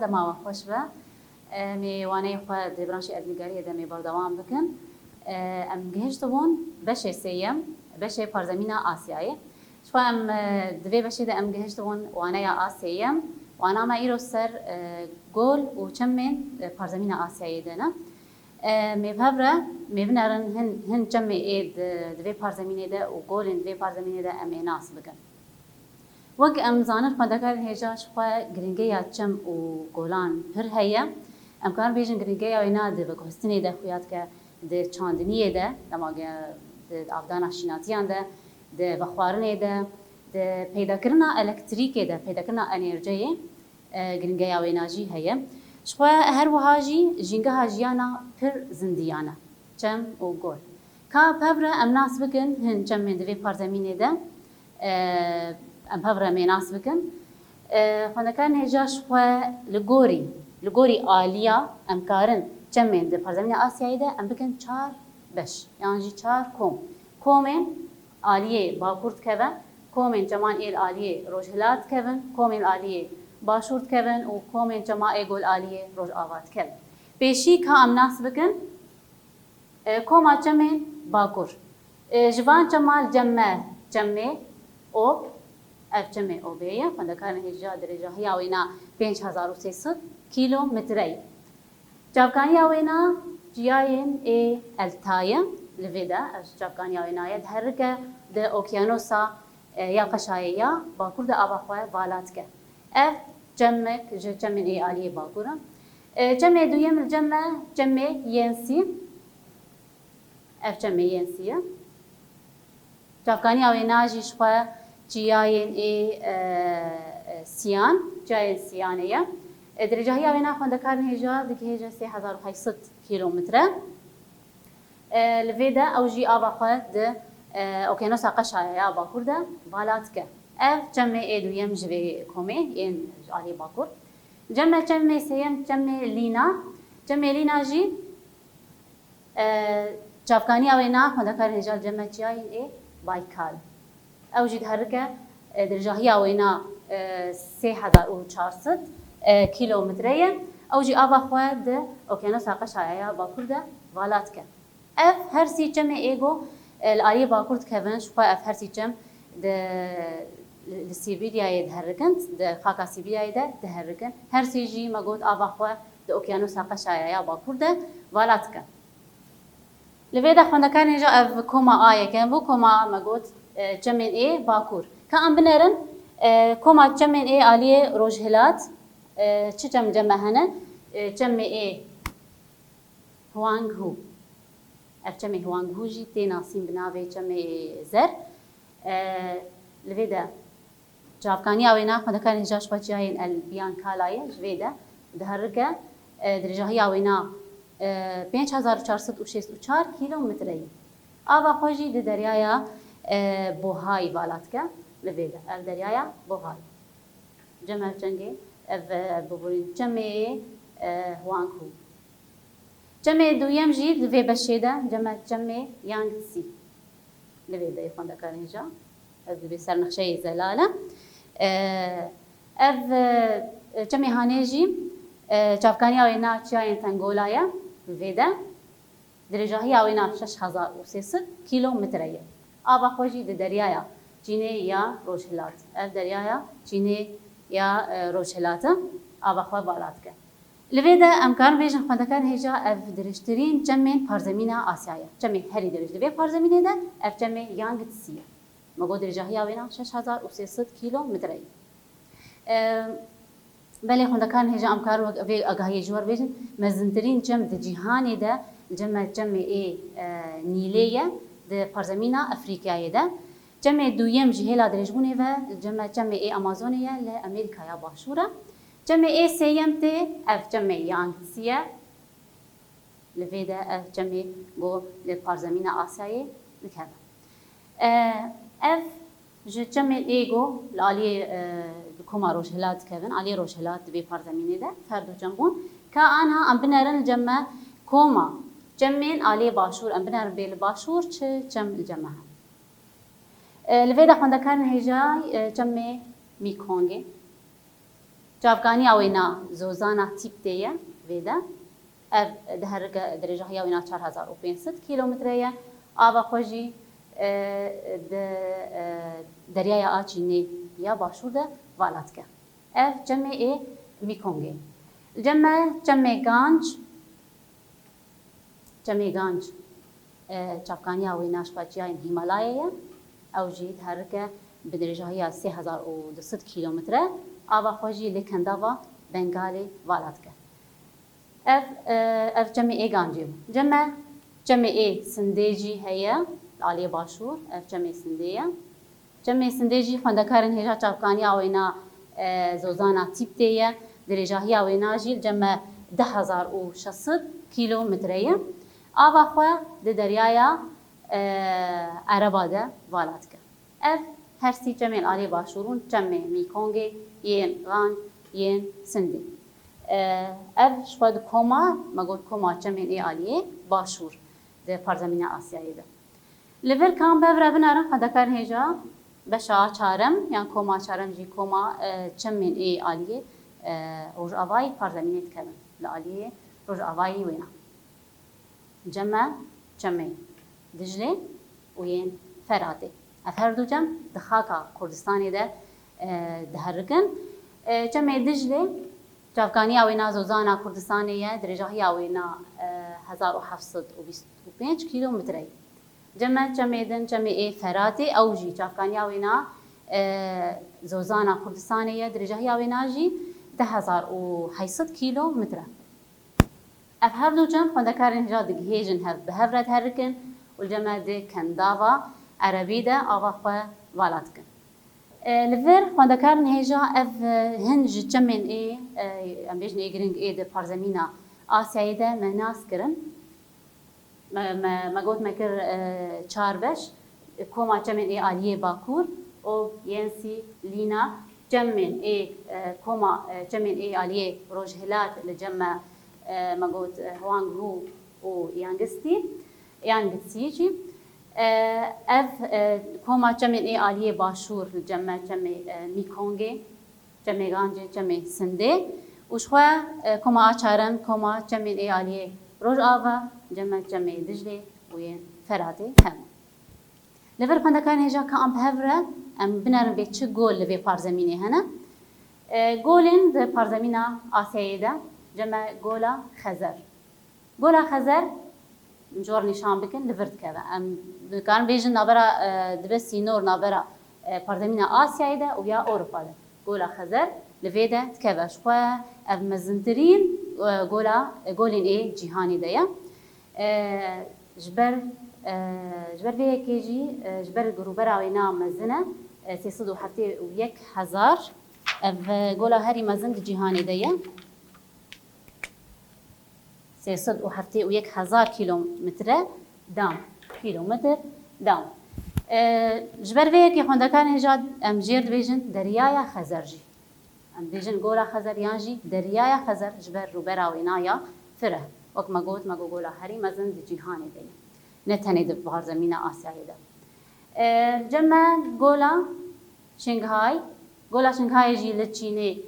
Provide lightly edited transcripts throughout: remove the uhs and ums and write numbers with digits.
دما خوش به میوانه خود برانشی ادمیگاری دمی بردوام بکن ام گهشت بون بشه سیم بشه پارزمین آسیایی شو ام دوی بشه ده ام گهشت بون وانه آسیم وانا ما ایرو سر گل و چمن پارزمین آسیایی دنا میبهره میبنرن هن چمه اید دوی پارزمینه ده و گل دوی پارزمینه ده ام ناس بکن وق ام زانر خداکار هجاش خو گرینگه یا چم و گولان پر هيا ام کار بیشن گرینگه یا اینا ده بکستنی ده خویات که ده چاندنیه ده دماغ ده آبدان اشیناتیان ده بخوارنه ده پیدا کردن الکتریکه ده پیدا کردن انرژیه گرینگه یا ایناجی هيا شو هر وهاجی جنگه هاجیانا پر زندیانه چم و گول کا پبره ام ناس بکن هن چم من دوی پارزمینه ده ام هفره مناس بکن خواندکان هجاش خو لگوری آلیا ام کارن چمین ده پارزمین آسیایی ده ام بکن 4 5 یعنی 4 کومن آلیه باکورت کبن کومن جمان ایل آلیه روجهلات کبن کومن آلیه باشورت کبن و کومن جما ایگول آلیه روج آوات کبن پیشی که ام ناس بکن کوما چمین باکور جوان جمال جمه او اف جمع اوبیه خواندکان هجا درجه هیا وینا 5300 کیلومتری جابکانی وینا جیاین ای التایه لویدا از جابکانی وینا دهرکه ده اوکیانوسا یا قشاییا باکور ده آبخواه بالات که اف جمع ای آلیه باکورم جمع دویم جمع ینسی اف جمع ینسیه جابکانی وینا جیش خواه جیاین سیان جیاین سیانه درجه هایی آوینا خواندکار هجا دیگه هجا 3800 کیلومتره لویدا او جی آبا خود اوکینوس قشای آبا کرده بالات که اف جمع ایدویم جوی کومه این آلی باکور جمع سیم جمع لینا جی جابکانی آوینا خواندکار هجا جمع جیاین بایکال او جد هرکه درجه هی آوینا 3400 کیلومتریه او جی آبا خواد اوکیانوس قشاییا باکورده والات که اف هر سی جمع ایگو الآلی باکورد کهونش خو اف هر سی جمع لسیبیریای دهرکند ده خاکا سیبیریای دهرکند هر سی جی مگود آبا خو ده اوکیانوس قشاییا باکورده والات که لبیدا خواندکان اینجا اف کوما آیه کن بو کوما مگود جمع ای باکور که ام بنرن کوما جمع ای آلیه روجهلات چه جمع هنه جمع ای هوانگ هو اف جمع هوانگ هو جی تی ناسیم بناوی جمع زر لویدا جابکانی آوینا خواندکان اینجا شوچیاین البیان کالایه جویدا دهرکه درجه های آوینا 5464 کیلومتری آوا خوشی ده دریایا بوهای بالات که لویدا اف دریایا بوهای جمع جنگی اف ببورین جمع هوانگهو جمع دویم جی لوی بشیده جمع یانگسی لویدا یخوان دکار اینجا اف لوی سرنخشه زلاله اف جمع هانه جی چافکانی آوینا چیاین تنگولایا لویدا درجه هی آوینا 6300 کیلومتریه آبا خوشی ده دریایا چینه یا روجهلات اف دریایا چینه یا روجهلات آبا خو بالات که لویدا امکان بیشن خواندکان هجا اف درشترین جمع پارزمین آسیایه جمع هری درجه لوی پارزمینه ده اف جمع یانگتسیه مگو درجه هی آوینا 6300 کیلومتریه بله خواندکان هجا امکان و اگاهی جوار بیشن مزندرین جمع ده جهانی ده جمع ای نیلیه ده پارزمین افریقیایی ده جمع دویم جهلا درجبونه و جمع ای آمازونیه لامریکا یا باشوره جمع ای سیم ته اف جمع یانگسیه لویدا اف جمع گو لپارزمین آسیایی نکرده اف جمع ایگو لالی کما روجهلات کردن علی روجهلات به پارزمینه ده فردو جنبون که آنها ام بنرن جمع کما جمعين آلی باشور ام بنرن بیل باشور چه جمع لویدا خواندکان هجای جمع میکونگه جابکانی آوینا زوزانا تیپ دیه ویده اف دهر درجه های آوینا 4500 کیلومتریه آوا خوشی دریای آچینی یا باشور ده والات که اف جمع ای میکونگی جمع گانج چافکانی آویناش پاچیای هیمالایه او جید هر که به درجه های 3200 کیلومتره آوا خوشی لکنداوا بنگالی والات که اف جمع ای گانجی جمع ای سندیجی هیا عالی باشور اف جمع سندیه جمع سندیجی خواندکارن هجا چافکانی آوینا زوزانا تیپ دیه درجه های آوینا جیل جمع 10600 کیلومتریه آوا خواه ده دریایا عربا ده والات که اف هر سی جمع عالی باشورون جمع میکونگی ین غان ین سندی اف شواد کوما مگود کوما جمع ای عالیه باشور ده پارزمین آسیایی ده لیور کام بفر بنارم خداکار هجا بشا چارم یان کوما چارم جی کوما جمع ای عالیه روز آوای پارزمینت کردن لعالیه روز آوایی وینا جمع دجله وين فراتي أفهردو جمع دخاكا كردستاني ده دهركن جمع دجله جافكانيا وينا زوزانا كردستانية درجاهيا وينا 1725 كيلومتري جمع جمع إيه فراتي أو جي جافكانيا وينا زوزانا كردستانية درجاهيا وينا جي 10800 كيلومتر أفهر دو جمع خندكارن هجا دقهيجن هف بهفرت هركن والجمع دي كنداوا عربي ده آواقوا والاتكن لفر خندكارن هجا اف هنج جمعن ايه ام بيجن ايه گرنگ ايه ده پارزمينا آسياي ده مناس کرن ما قوت مكر چار بش كوما جمعن ايه آليه باكور او ينسي لينا جمعن ايه كوما جمعن ايه آليه روجهلات لجمع ما قلت هوانغرو و يانغستيجي اف كوما جمع اي آلية باشور جمع ميكونغي جمع غانجي جمع سندي وشوا كوما آچارن كوما جمع اي آلية روج آوا جمع دجلي وين فراتي هم لفر خندكان هجا كام بهفرة ام بنرم بيت چه گول لفي پارزميني هنا گولين ده پارزمينا آسياي ده جمع گولا خزر جور نشان بکن لفرد که ام کار بیشتر نبرا دبسی نور نبرا پارتمین آسیایی ده و یا اروپا ده گولا خزر لفیده که شقا ام مزندرین گولین ای جهانی ده یا جبر به کیجی جبر گروبر آوینا مزنه 371,000 گولا هری مزند جهانی ده یا 371,000 كيلومتر دام جبر وی که خواندکان هجاد ام جرد بیجن دریای خزرجی ام بیجن گولا خزر یانجی دریای خزر جبر روبراوینا یا فره وقت مگو گولا هری مزن دی جهانی دی نتنی دی بحر زمین آسیایی دی جمع گولا شنگهای جی لچینی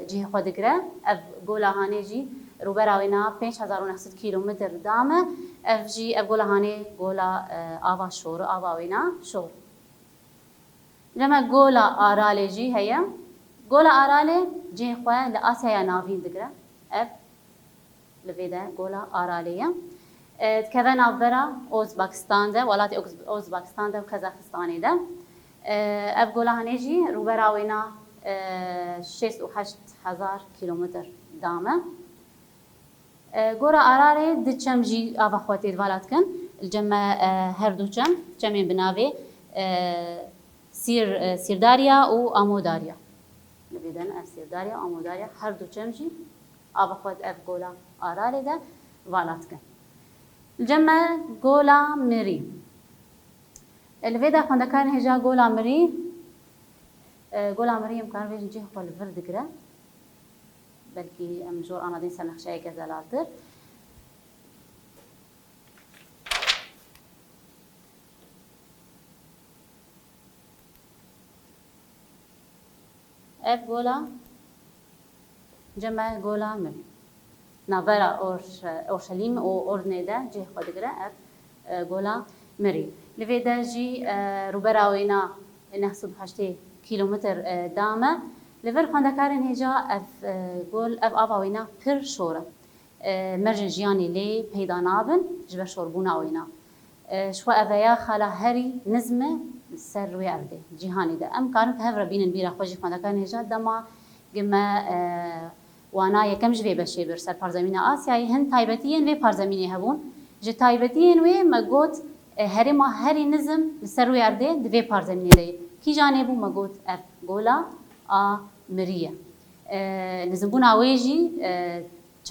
جی خود گره اف گولا هانی جی روبراوینا 5900 کیلومتر دامه اف جی اف گولا هانی گولا آوا شور آواوینا شور جمع گولا آراله جی هیا گولا آراله جی خواه لآسیا ناوین دگره اف لویده گولا آراله تکوه ناورا اوزباکستان ده ولات اوزباکستان ده و کازاخستانی ده اف گولا هانی جی روبراوینا 68,000 کیلومتر دامه گورا آراره دچم جی آوا خواتی دوالات کن الجمع هر دو جمع بناوی سیرداریا و آموداریا لبیدن اف سیرداریا و آموداریا هر دو جی آوا خوات اف گولا آراره ده والات کن الجمع گولا مری الویدا خواندکان هجا گولا مری امکان ویژن جه خال ورد گره بلکه امجور آن دین سنخشای گزالاتر اف گولا جمع قولا من نابرا أورشليم أو أورنيدا جه خود قرأ قولا مري لفيدا جي روبراوينا نحسب 8 كيلومتر دامه لفر خاندكارن هجا اف قول اف آواوينا پر شوره مرجن جياني لي پیدا نابن جبر شوربونا وينا شو أفيا خلا هري نزمة سر ويرده جهاني ده أم كانت هفر بين بيرا خوجي خاندكارن هجا دما جما وانا يكم جوي بشي بر سر پارزمين آسياي هن تايبتين و پارزمين هبون ج تايبتين و مگوت هري ما هري نزم سر ويرده دوي پارزمين ده كي جانبو مگوت اف قولا مريه نزمبونا ويجي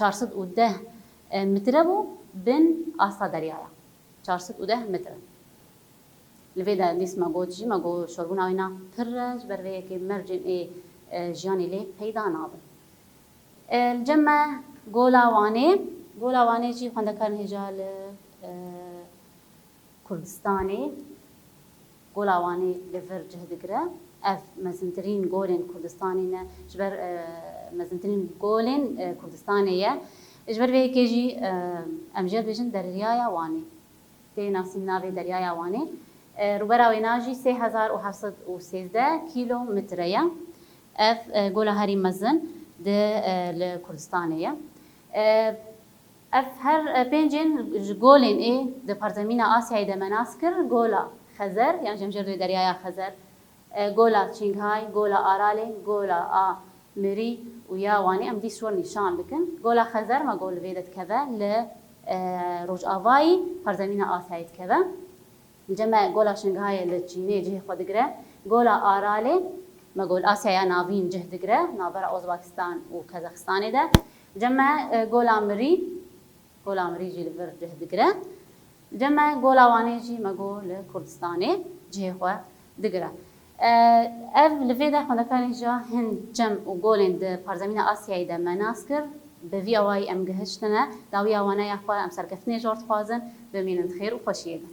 410 متر بو بين آسا دريايا 410 متر لفيدا ديس ماغو جي ماغو شربونا وينا ترج برويه كي مرجن جياني لي پیدا نابن الجمع قولا واني جي خاندكارن هجال كردستاني قولا واني لفر جهد قرأ اف مزنترين قولين كردستانينا جبر مزنترين قولين كردستانية جبر في كيجي امجد بيجن دريايا واني تي ناسين نافي دريايا واني روبرا ويناجي 3713 كيلو مترية اف قولا هاري مزن ده الكردستانية اف هر بينجن قولين ده بارزمينا آسيا ده مناسكر قولا خزر يعني جمجر دريايا خزر قولا شنغهاي قولا آرالي قولا مري ويا واني ام دي شور نشان بكن قولا خزر ما قول فيدت كذا ل روج آواي پارزمينا آسيايت كذا جمع قولا شنغهاي لتشيني جه خود قرأ قولا آرالي ما قول آسيا نافين جه دقرأ نابرا أوزباكستان وكازاخستان ده جمع قولا مري جي لفر جه دقرأ جمع قولا واني جي ما قول كردستاني جه خود دقرأ اف لفيدا خاندكارن هجا هن جم وقولين ده پارزمينا آسياي ده مناسكر بفي اواي ام گهشتنا داويا وانا يخوا ام سركفني جورت خوازن بمينن خير وخوشيدا